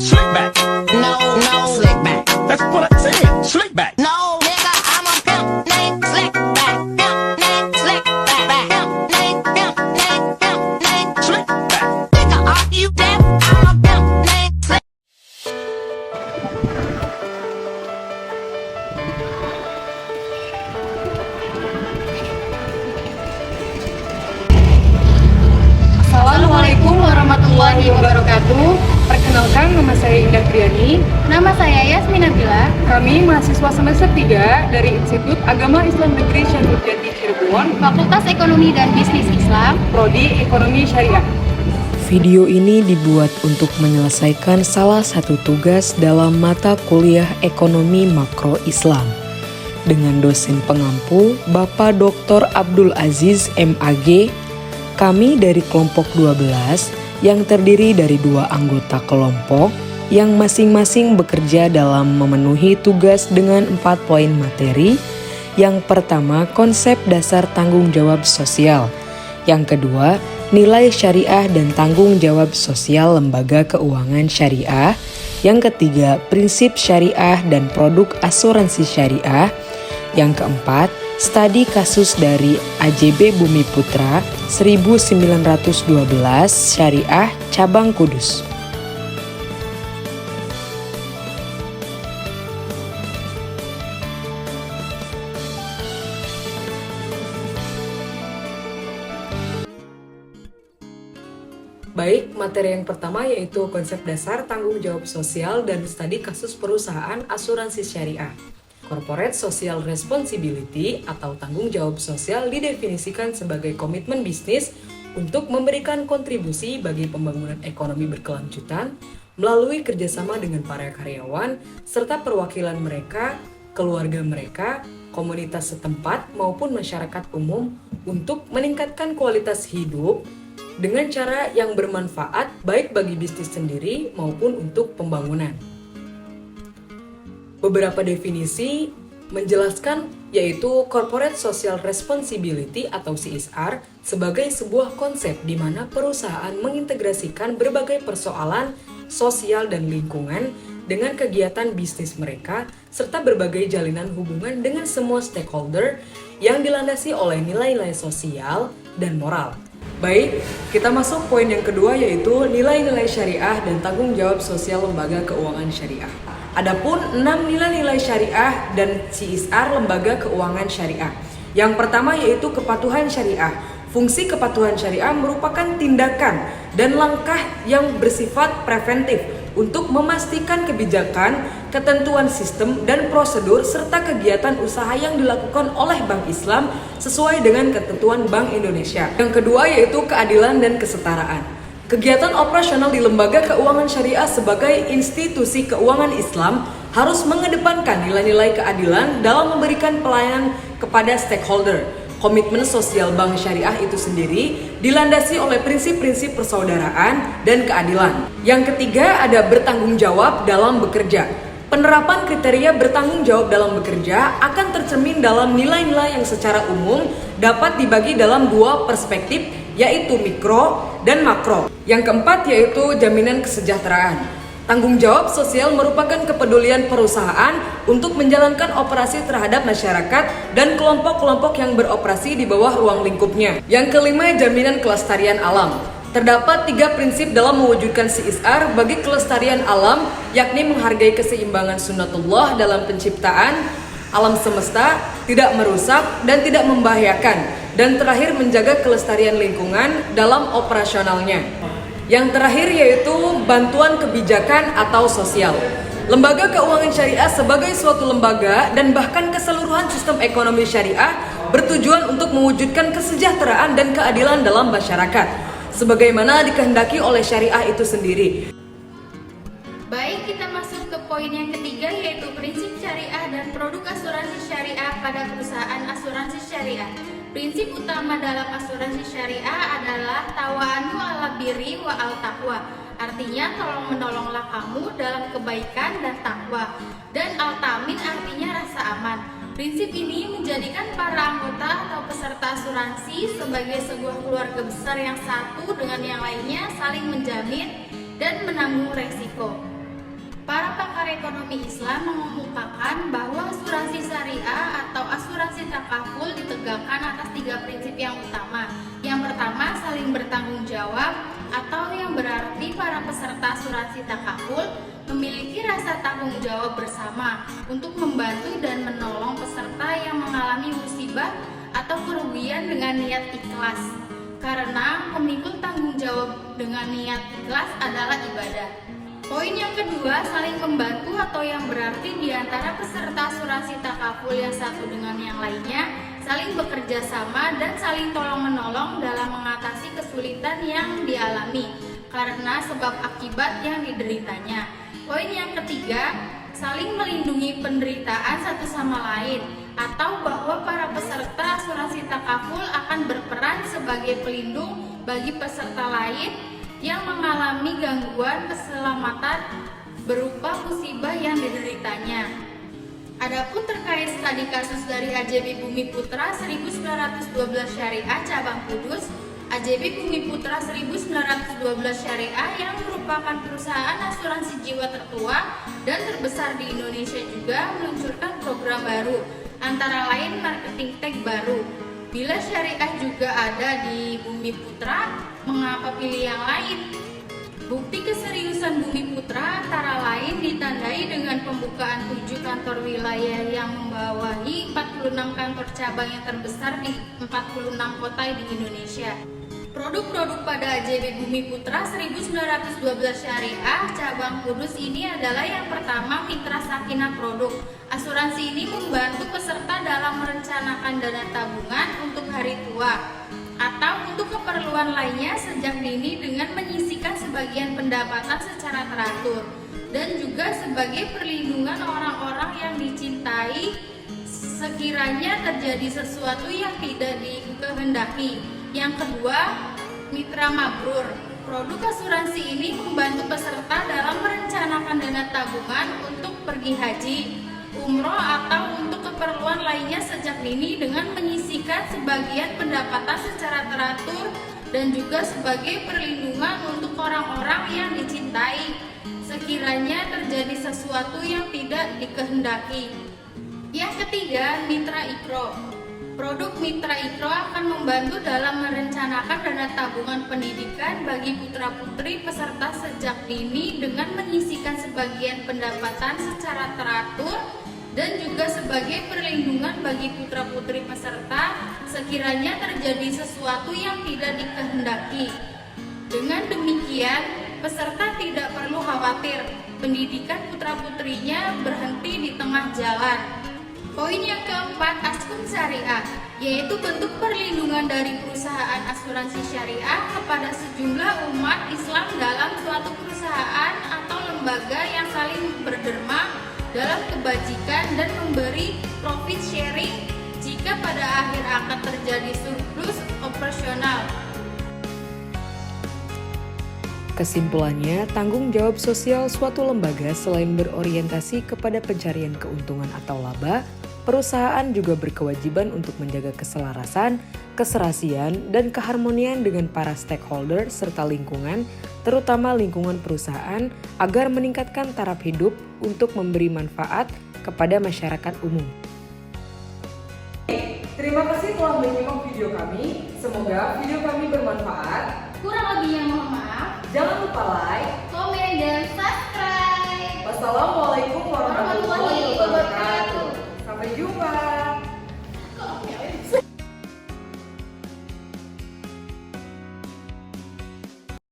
Slick back. No, slick back. That's what I said. Slick back. No, nigga, I'm a pimp named Slick back. Pimp named Slick back. Pimp named Slick back. Nigga, are you deaf? I'm a pimp named Slick. Assalamualaikum warahmatullahi wabarakatuh. Perkenalkan, nama saya Indah Priani. Nama saya Yasmina Bila. Kami mahasiswa semester 3 dari Institut Agama Islam Negeri Syahid Jati Cirebon, Fakultas Ekonomi dan Bisnis Islam. Prodi Ekonomi Syariah. Video ini dibuat untuk menyelesaikan salah satu tugas dalam mata kuliah Ekonomi Makro Islam dengan dosen pengampu Bapak Dr. Abdul Aziz MAG. Kami dari kelompok 12 yang terdiri dari 2 anggota kelompok yang masing-masing bekerja dalam memenuhi tugas dengan 4 poin materi. Yang pertama, konsep dasar tanggung jawab sosial. Yang kedua, nilai syariah dan tanggung jawab sosial lembaga keuangan syariah. Yang ketiga, prinsip syariah dan produk asuransi syariah. Yang keempat, studi kasus dari AJB Bumi Putra 1912 Syariah Cabang Kudus. Baik, materi yang pertama yaitu konsep dasar tanggung jawab sosial dan studi kasus perusahaan asuransi syariah. Corporate Social Responsibility atau tanggung jawab sosial didefinisikan sebagai komitmen bisnis untuk memberikan kontribusi bagi pembangunan ekonomi berkelanjutan melalui kerjasama dengan para karyawan serta perwakilan mereka, keluarga mereka, komunitas setempat maupun masyarakat umum untuk meningkatkan kualitas hidup dengan cara yang bermanfaat baik bagi bisnis sendiri maupun untuk pembangunan. Beberapa definisi menjelaskan yaitu Corporate Social Responsibility atau CSR sebagai sebuah konsep di mana perusahaan mengintegrasikan berbagai persoalan sosial dan lingkungan dengan kegiatan bisnis mereka serta berbagai jalinan hubungan dengan semua stakeholder yang dilandasi oleh nilai-nilai sosial dan moral. Baik, kita masuk poin yang kedua yaitu nilai-nilai syariah dan tanggung jawab sosial lembaga keuangan syariah. Adapun 6 nilai-nilai syariah dan CSR lembaga keuangan syariah. Yang pertama yaitu kepatuhan syariah. Fungsi kepatuhan syariah merupakan tindakan dan langkah yang bersifat preventif untuk memastikan kebijakan, ketentuan sistem dan prosedur serta kegiatan usaha yang dilakukan oleh Bank Islam sesuai dengan ketentuan Bank Indonesia. Yang kedua yaitu keadilan dan kesetaraan. Kegiatan operasional di lembaga keuangan syariah sebagai institusi keuangan Islam harus mengedepankan nilai-nilai keadilan dalam memberikan pelayanan kepada stakeholder. Komitmen sosial bank syariah itu sendiri dilandasi oleh prinsip-prinsip persaudaraan dan keadilan. Yang ketiga ada bertanggung jawab dalam bekerja. Penerapan kriteria bertanggung jawab dalam bekerja akan tercermin dalam nilai-nilai yang secara umum dapat dibagi dalam 2 perspektif, yaitu mikro dan makro. Yang keempat yaitu jaminan kesejahteraan. Tanggung jawab sosial merupakan kepedulian perusahaan untuk menjalankan operasi terhadap masyarakat dan kelompok-kelompok yang beroperasi di bawah ruang lingkupnya. Yang kelima, jaminan kelestarian alam. Terdapat 3 prinsip dalam mewujudkan CSR bagi kelestarian alam, yakni menghargai keseimbangan sunnatullah dalam penciptaan alam semesta, tidak merusak dan tidak membahayakan, dan terakhir menjaga kelestarian lingkungan dalam operasionalnya. Yang terakhir yaitu bantuan kebijakan atau sosial. Lembaga keuangan syariah sebagai suatu lembaga dan bahkan keseluruhan sistem ekonomi syariah bertujuan untuk mewujudkan kesejahteraan dan keadilan dalam masyarakat, sebagaimana dikehendaki oleh syariah itu sendiri. Baik, kita masuk ke poin yang ketiga yaitu prinsip syariah dan produk asuransi syariah pada perusahaan asuransi syariah. Prinsip utama dalam asuransi syariah adalah tawa'anu ala birri wa al taqwa. Artinya tolong menolonglah kamu dalam kebaikan dan takwa. Dan al-tamin artinya rasa aman. Prinsip ini menjadikan para anggota atau peserta asuransi sebagai sebuah keluarga besar yang satu dengan yang lainnya saling menjamin dan menanggung resiko. ekonomi Islam mengemukakan bahwa asuransi syariah atau asuransi takaful ditegakkan atas 3 prinsip yang utama. Yang pertama, saling bertanggung jawab, atau yang berarti para peserta asuransi takaful memiliki rasa tanggung jawab bersama untuk membantu dan menolong peserta yang mengalami musibah atau kerugian dengan niat ikhlas. Karena memikul tanggung jawab dengan niat ikhlas adalah ibadah. Poin yang kedua, saling membantu atau yang berarti di antara peserta asuransi takaful yang satu dengan yang lainnya saling bekerja sama dan saling tolong-menolong dalam mengatasi kesulitan yang dialami karena sebab akibat yang dideritanya. Poin yang ketiga, saling melindungi penderitaan satu sama lain, atau bahwa para peserta asuransi takaful akan berperan sebagai pelindung bagi peserta lain yang mengalami gangguan keselamatan berupa musibah yang dideritanya. Adapun terkait studi kasus dari AJB Bumi Putra 1912 Syariah Cabang Kudus, AJB Bumi Putra 1912 Syariah yang merupakan perusahaan asuransi jiwa tertua dan terbesar di Indonesia juga meluncurkan program baru, antara lain marketing tag baru. Bila syariah juga ada di Bumi Putra, mengapa pilih yang lain? Bukti keseriusan Bumi Putra antara lain ditandai dengan pembukaan 7 kantor wilayah yang membawahi 46 kantor cabang yang terbesar di 46 kota di Indonesia. Produk-produk pada AJB Bumi Putra 1912 Syariah Cabang Kudus ini adalah yang pertama, Mitra Sakinah Produk. Asuransi ini membantu peserta dalam merencanakan dana tabungan untuk hari tua atau untuk keperluan lainnya sejak dini dengan menyisihkan sebagian pendapatan secara teratur, dan juga sebagai perlindungan orang-orang yang dicintai sekiranya terjadi sesuatu yang tidak dikehendaki. Yang kedua, Mitra Mabrur. Produk asuransi ini membantu peserta dalam merencanakan dana tabungan untuk pergi haji, umroh atau untuk keperluan lainnya sejak dini dengan menyisihkan sebagian pendapatan secara teratur, dan juga sebagai perlindungan untuk orang-orang yang dicintai sekiranya terjadi sesuatu yang tidak dikehendaki. Yang ketiga, Mitra Ikro. Produk Mitra Ikro akan membantu dalam merencanakan dana tabungan pendidikan bagi putra-putri peserta sejak dini dengan menyisihkan sebagian pendapatan secara teratur, dan juga sebagai perlindungan bagi putra-putri peserta sekiranya terjadi sesuatu yang tidak dikehendaki. Dengan demikian, peserta tidak perlu khawatir pendidikan putra-putrinya berhenti di tengah jalan. Poin yang keempat, Askun Syariah, yaitu bentuk perlindungan dari perusahaan asuransi syariah kepada sejumlah umat Islam dalam suatu perusahaan atau lembaga yang saling berderma dalam kebajikan dan memberi profit sharing jika pada akhir akan terjadi surplus operasional. Kesimpulannya, tanggung jawab sosial suatu lembaga selain berorientasi kepada pencarian keuntungan atau laba, perusahaan juga berkewajiban untuk menjaga keselarasan, keserasian, dan keharmonian dengan para stakeholder serta lingkungan, terutama lingkungan perusahaan, agar meningkatkan taraf hidup untuk memberi manfaat kepada masyarakat umum. Terima kasih telah menyimak video kami. Semoga video kami bermanfaat. Kurang lebihnya mohon maaf. Jangan lupa like, Komen dan subscribe.